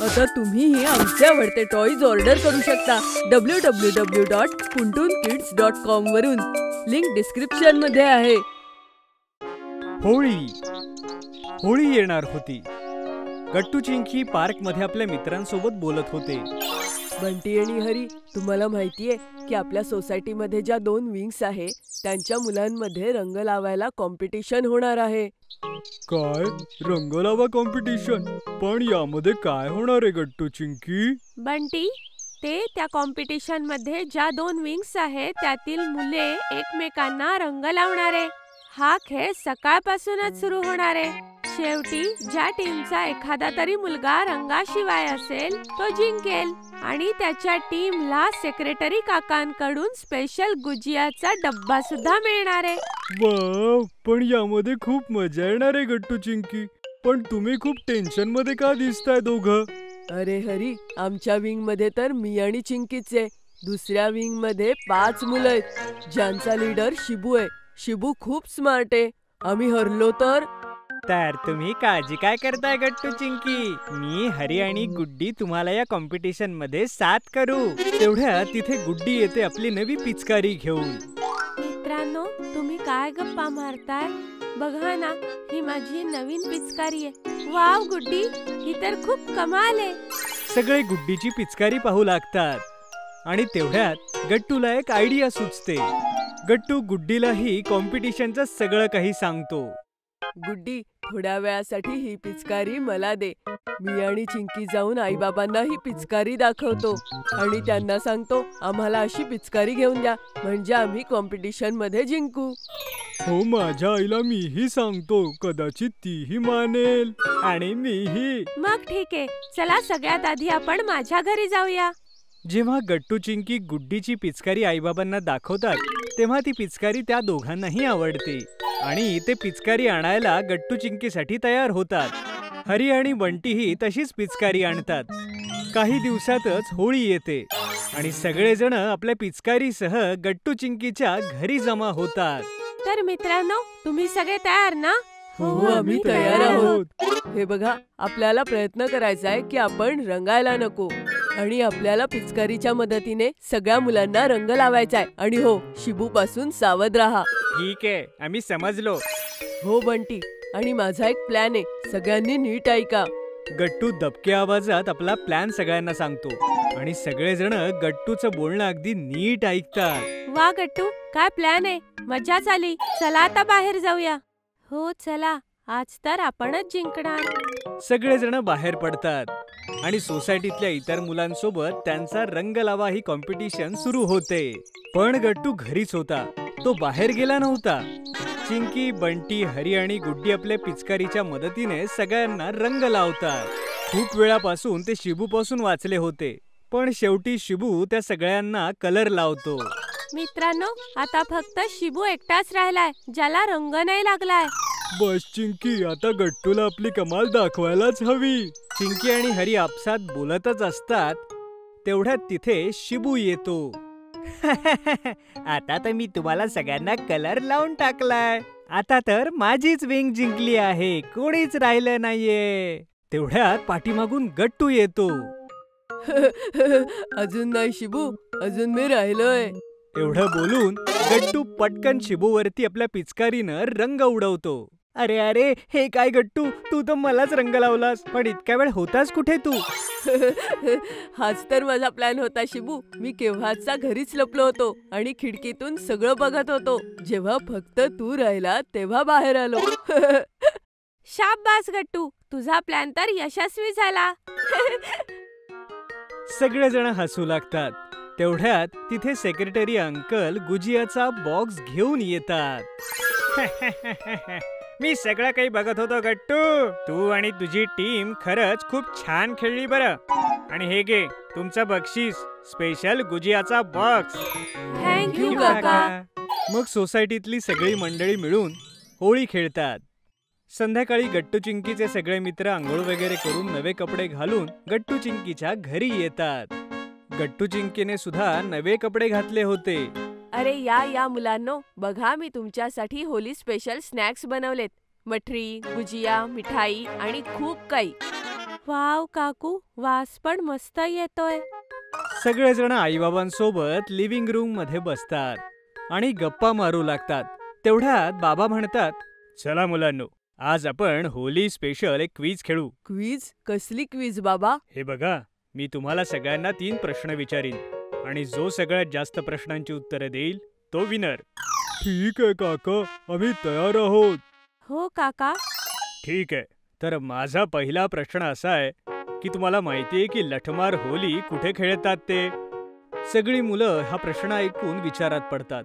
आता तुम्हीही आमचे आवडते टॉयज ऑर्डर करू शकता www.puntunkids.com वरून. लिंक डिस्क्रिप्शन मध्ये आहे. होळी येणार होती. गट्टू चिंकी पार्क मध्ये आपल्या मित्रांसोबत बोलत होते. बंटी आणि हरी, तुम्हाला माहितीये की आपल्या सोसायटीमध्ये ज्या 2 विंग्स आहे त्यांच्या मुलांमध्ये रंग लावायला कॉम्पिटिशन होणार आहे. काय? रंग लावा कॉम्पिटिशन? पण यामध्ये काय होणार आहे गट्टू चिंकी? बंटी, ते त्या कॉम्पिटिशन मध्ये ज्या 2 विंग्स आहेत त्यातील मुले एकमेकांना रंग लावणार आहे. हा खेळ सकाळपासूनच सुरू होणार आहे. शेवटी ज्या टीमचा एखादा तरी मुलगा रंगाशिवाय असेल तो जिंकेल आणि त्याच्या टीमला सेक्रेटरी काकांकडून स्पेशल गुजियाचा डब्बा सुद्धा मिळणार आहे. वाव, पण यामध्ये खूप मजा येणार आहे गट्टू चिंकी. पण तुम्ही खूप टेन्शन मध्ये का दिसताय दोघं? अरे हरी, आमच्या विंग मध्ये तर मी आणि चिंकीच आहे. दुसऱ्या विंग मध्ये 5 मुलं आहेत ज्यांचा लीडर शिबू आहे. शिबू खूप स्मार्ट आहे. आम्ही हरलो तर तुम्ही काळजी काय करताय गट्टू चिंकी? मी, हरी आणि गुड्डी तुम्हाला या कॉम्पिटिशन मध्ये साथ करू. तेवढ्या तिथे गुड्डी येते आपली नवी पिचकारी घेऊन. मित्रांनो, तुम्ही काय गप्पा मारताय? बघा ना, ही माझी नवीन पिचकारी आहे. वाव गुड्डी, ही तर खूप कमाल आहे. सगळे गुड्डीची पिचकारी पाहू लागतात आणि तेवढ्यात गट्टूला एक आयडिया सुचते. गट्टू गुड्डीलाही कॉम्पिटिशनचं सगळं काही सांगतो. गुड्डी, थोड्या वेळासाठी ही पिचकारी मला दे. मी आणि चिंकी जाऊन आईबाबांना ही पिचकारी दाखवतो आणि त्यांना सांगतो आम्हाला अशी पिचकारी घेऊन द्या म्हणजे आम्ही कॉम्पिटिशन मध्ये जिंकू. हो, माझ्या आईला मीही सांगतो, कदाचित तीही मानेल आणि मीही. मग ठीक आहे, चला सगळ्यात आधी आपण माझ्या घरी जाऊया. जेव्हा गट्टू चिंकी गुड्डीची पिचकारी आईबाबांना दाखवतात तेव्हा ती पिचकारी त्या दोघांनाही आवडते आणि ते पिचकारी आणायला गट्टू चिंकीसाठी तयार होतात. हरी आणि बंटीही तशीच पिचकारी आणतात. काही दिवसातच होळी येते आणि सगळेजण आपल्या पिचकारीसह गट्टू चिंकीच्या घरी जमा होतात. तर मित्रांनो, तुम्ही सगळे तयार ना? हो, आम्ही तयार आहोत. हे बघा, आपल्याला प्रयत्न करायचा आहे की आपण रंगायला नको आणि आपल्याला पिचकारीच्या मदतीने सगळ्या मुलांना रंग लावायचा आहे. आणि हो, शिबू पासून सावध राहा. ठीक आहे, आम्ही समजलो. हो बंटी, आणि माझा एक प्लॅन आहे, सगळ्यांनी नीट ऐका. गट्टू दबक्या आवाजात आपला प्लॅन सगळ्यांना सांगतो आणि सगळेजण गट्टूचं बोलणं अगदी नीट ऐकतात. वा गट्टू, काय प्लॅन आहे? मजाच आली. चला आता बाहेर जाऊया. हो चला, आज तर आपणच जिंकणार. सगळेजण बाहेर पडतात आणि सोसायटीतल्या इतर मुलांसोबत त्यांचा रंग लावा ही कॉम्पिटिशन सुरू होते. पण गट्टू घरीच होता, तो बाहेर गेला नव्हता. चिंकी, बंटी, हरी आणि गुड्डी आपल्या पिचकारीच्या मदतीने सगळ्यांना रंग लावतात. खूप वेळापासून ते शिबूपासून वाचले होते, पण शेवटी शिबू त्या सगळ्यांना कलर लावतो. मित्रांनो, आता फक्त शिबू एकटाच राहिलाय ज्याला रंग नाही लागलाय. बस चिंकी, आता गट्टूला आपली कमाल दाखवायलाच हवी. चिंकी आणि हरी आपसात बोलतच असतात तेवढ्यात तिथे शिबू येतो. आता तर मी तुम्हाला सगळ्यांना कलर लावून टाकलाय. आता तर माझीच विंग जिंकली आहे, कोणीच राहिलं नाहीये. तेवढ्यात पाठीमागून गट्टू येतो. अजून नाही शिबू, अजून मी राहिलोय. एवढं बोलून गट्टू पटकन शिबूवरती आपल्या पिचकारीनं रंग उडवतो. अरे अरे, हे काय गट्टू, तू तर मलाच रंग लावलास. पण इतक्या वेळ होतास कुठे तू? हाच तर माझा प्लॅन होता शिबू. मी केव्हाचा घरीच लपलो होतो आणि खिडकीतून सगळं बघत होतो. जेव्हा फक्त तू राहिला तेव्हा बाहेर आलो. शाबास गट्टू, तुझा प्लॅन तर यशस्वी झाला. सगळेजण हसू लागतात. तेवढ्यात तिथे सेक्रेटरी अंकल गुजियाचा बॉक्स घेऊन येतात. मी सगळं काही बघत होतो गट्टू. तू आणि तुझी टीम खरंच खूप छान खेळली बरं. आणि हे घे तुमचं बक्षीस, स्पेशल गुजियाचा बॉक्स. थँक्यू काका. मग सोसायटीतली सगळी मंडळी मिळून होळी खेळतात. संध्याकाळी गट्टू चिंकीचे सगळे मित्र आंघोळ वगैरे करून नवे कपडे घालून गट्टू चिंकीच्या घरी येतात. गट्टू चिंकीने सुद्धा नवे कपडे घातले होते. अरे या मुलांनो, बघा मी तुमच्यासाठी होली स्पेशल स्नॅक्स बनवलेत. मठरी, गुजिया, मिठाई आणि खूप काही. वाव काकू, वास पण मस्त येतोय. सगळेजण आईबाबांसोबत लिव्हिंग रूम मध्ये बसतात आणि गप्पा मारू लागतात. तेवढ्यात बाबा म्हणतात, चला मुलांनो, आज आपण होली स्पेशल एक क्विज खेळू. क्वीज? कसली क्वीज बाबा? हे बघा, मी तुम्हाला सगळ्यांना 3 प्रश्न विचारीन आणि जो सगळ्यात जास्त प्रश्नांची उत्तरं देईल तो विनर. ठीक आहे काका, आम्ही तयार आहोत. हो काका. ठीक आहे, तर माझा पहिला प्रश्न असा आहे की तुम्हाला माहितीये की लठमार होली कुठे खेळतात ते? सगळी मुलं हा प्रश्न ऐकून विचारात पडतात.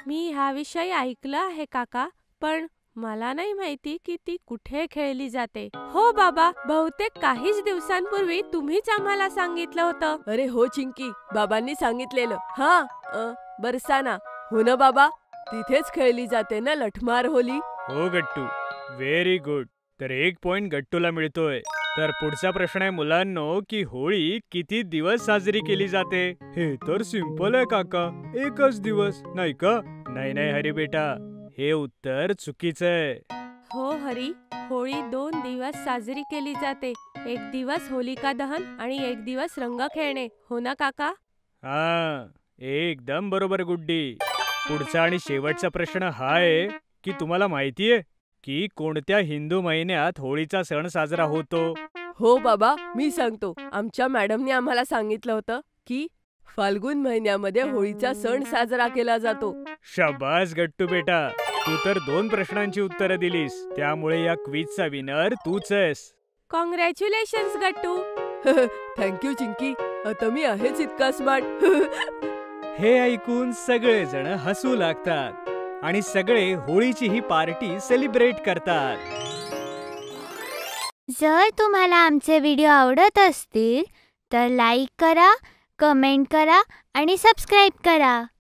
मी हा विषय ऐकला आहे काका, पण मला नाही माहिती की ती कुठे खेळली जाते. हो बाबा, बहुतेक काहीच दिवसांपूर्वी तुम्हीच आम्हाला सांगितलं होतं. अरे हो चिंकी, बाबांनी सांगितलेलं. हा, बरसाना. हो ना बाबा, तिथेच खेळली जाते ना लठमार होली. हो गट्टू, व्हेरी गुड. तर 1 पॉइंट गट्टूला मिळतोय. तर पुढचा प्रश्न आहे मुलांनो की होळी किती दिवस साजरी केली जाते? हे तर सिंपल आहे काका, 1च दिवस, नाही का? नाही हरी बेटा, हे उत्तर चुकीचं आहे. हो हरी, होळी 2 दिवस साजरी केली जाते. 1 दिवस होलिका दहन आणि 1 दिवस रंग खेळणे. हो ना काका? हा, एकदम बरोबर गुड्डी. पुढचा आणि शेवटचा प्रश्न हा आहे की तुम्हाला माहितीये की कोणत्या हिंदू महिन्यात होळीचा सण साजरा होतो? हो बाबा, मी सांगतो. आमच्या मॅडमने आम्हाला सांगितलं होतं की फाल्गुन महिन्यामध्ये होळीचा सण साजरा केला जातो. शाबास गट्टू बेटा, तू तर 2 प्रश्नांची उत्तरं दिलीस, त्यामुळे या क्विजचा विनर तूच आहेस. कॉंग्रॅच्युलेशन्स गट्टू. थँक्यू चिंकी, आता मी आहेच इतका स्मार्ट. हे ऐकून सगळेजण हसू लागतात आणि सगळे होळीची ही पार्टी सेलिब्रेट करतात. जर तुम्हाला आमचे व्हिडिओ आवडत असतील तर लाईक करा, कमेंट करा आणि सबस्क्राईब करा.